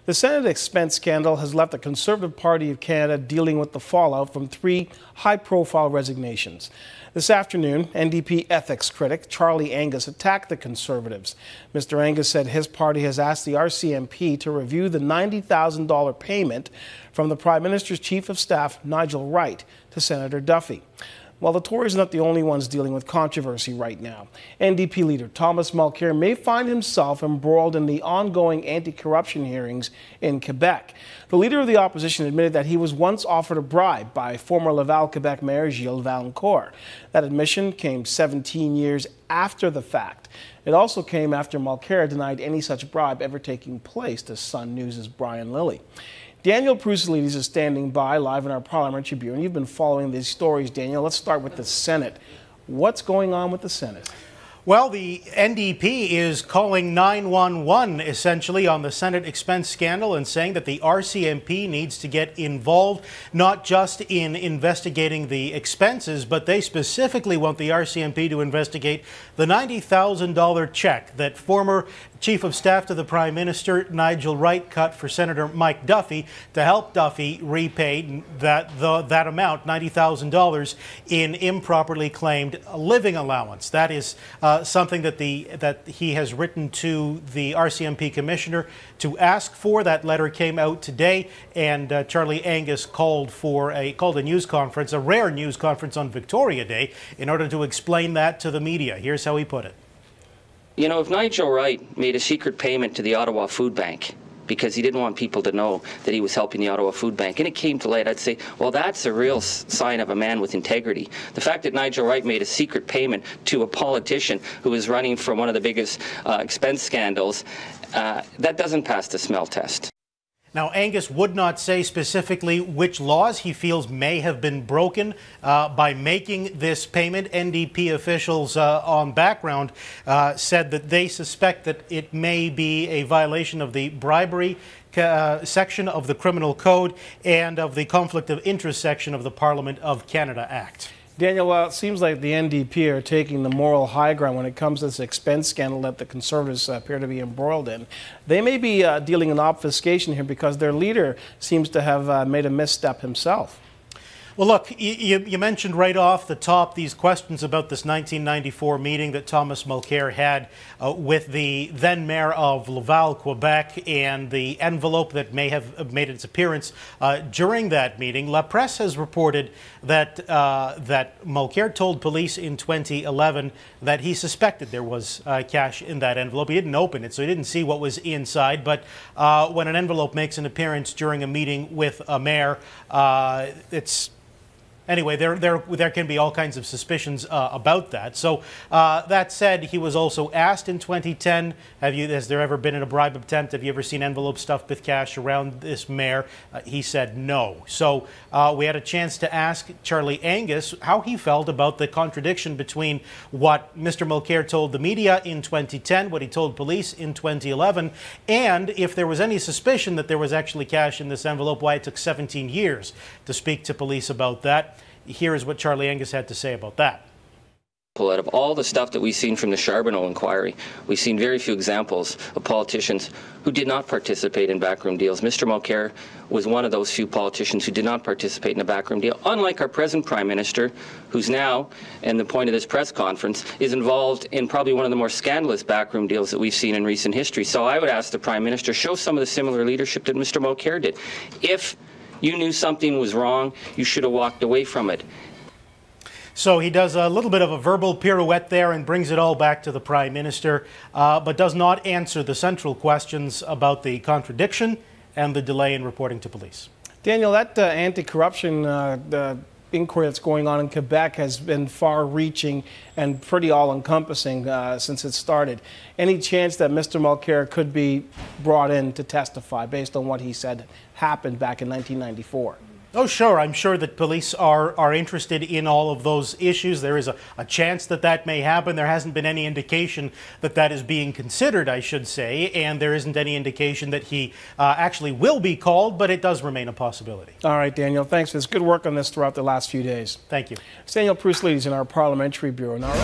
The Senate expense scandal has left the Conservative Party of Canada dealing with the fallout from 3 high-profile resignations. This afternoon, NDP ethics critic Charlie Angus attacked the Conservatives. Mr. Angus said his party has asked the RCMP to review the $90,000 payment from the Prime Minister's Chief of Staff, Nigel Wright, to Senator Duffy. Well, the Tories are not the only ones dealing with controversy right now. NDP leader Thomas Mulcair may find himself embroiled in the ongoing anti-corruption hearings in Quebec. The leader of the opposition admitted that he was once offered a bribe by former Laval, Quebec Mayor Gilles Vaillancourt. That admission came 17 years after the fact. It also came after Mulcair denied any such bribe ever taking place, to Sun News' Brian Lilly. Daniel Pruselides is standing by live in our Parliamentary Bureau, and you've been following these stories, Daniel. Let's start with the Senate. What's going on with the Senate? Well, the NDP is calling 911 essentially on the Senate expense scandal and saying that the RCMP needs to get involved, not just in investigating the expenses, but they specifically want the RCMP to investigate the $90,000 check that former Chief of Staff to the Prime Minister Nigel Wright cut for Senator Mike Duffy to help Duffy repay that amount, $90,000, in improperly claimed living allowance. That is something that he has written to the RCMP Commissioner to ask for. That letter came out today, and Charlie Angus called a news conference, a rare news conference on Victoria Day, in order to explain that to the media. Here's how he put it. You know, if Nigel Wright made a secret payment to the Ottawa Food Bank because he didn't want people to know that he was helping the Ottawa Food Bank, and it came to light, I'd say, well, that's a real sign of a man with integrity. The fact that Nigel Wright made a secret payment to a politician who is running from one of the biggest expense scandals, that doesn't pass the smell test. Now, Angus would not say specifically which laws he feels may have been broken by making this payment. NDP officials on background said that they suspect that it may be a violation of the bribery section of the Criminal Code and of the Conflict of Interest section of the Parliament of Canada Act. Daniel, well, it seems like the NDP are taking the moral high ground when it comes to this expense scandal that the Conservatives appear to be embroiled in. They may be dealing in obfuscation here because their leader seems to have made a misstep himself. Well, look, you mentioned right off the top these questions about this 1994 meeting that Thomas Mulcair had with the then mayor of Laval, Quebec, and the envelope that may have made its appearance during that meeting. La Presse has reported that Mulcair told police in 2011 that he suspected there was cash in that envelope. He didn't open it, so he didn't see what was inside. But when an envelope makes an appearance during a meeting with a mayor, Anyway, there can be all kinds of suspicions about that. So that said, he was also asked in 2010, has there ever been a bribe attempt? Have you ever seen envelopes stuffed with cash around this mayor? He said no. So we had a chance to ask Charlie Angus how he felt about the contradiction between what Mr. Mulcair told the media in 2010, what he told police in 2011, and if there was any suspicion that there was actually cash in this envelope, why it took 17 years to speak to police about that. Here is what Charlie Angus had to say about that. Out of all the stuff that we've seen from the Charbonneau inquiry, we've seen very few examples of politicians who did not participate in backroom deals. Mr. Mulcair was one of those few politicians who did not participate in a backroom deal, unlike our present Prime Minister, who's now, and the point of this press conference, is involved in probably one of the more scandalous backroom deals that we've seen in recent history. So I would ask the Prime Minister, show some of the similar leadership that Mr. Mulcair did. If you knew something was wrong, you should have walked away from it. So he does a little bit of a verbal pirouette there and brings it all back to the Prime Minister, but does not answer the central questions about the contradiction and the delay in reporting to police. Daniel, that anti-corruption inquiry that's going on in Quebec has been far-reaching and pretty all-encompassing since it started. Any chance that Mr. Mulcair could be brought in to testify based on what he said happened back in 1994? Oh, sure. I'm sure that police are interested in all of those issues. There is a chance that that may happen. There hasn't been any indication that that is being considered, I should say, and there isn't any indication that he actually will be called, but it does remain a possibility. All right, Daniel. Thanks for this good work on this throughout the last few days. Thank you. It's Daniel Pruselides in our Parliamentary Bureau. Now,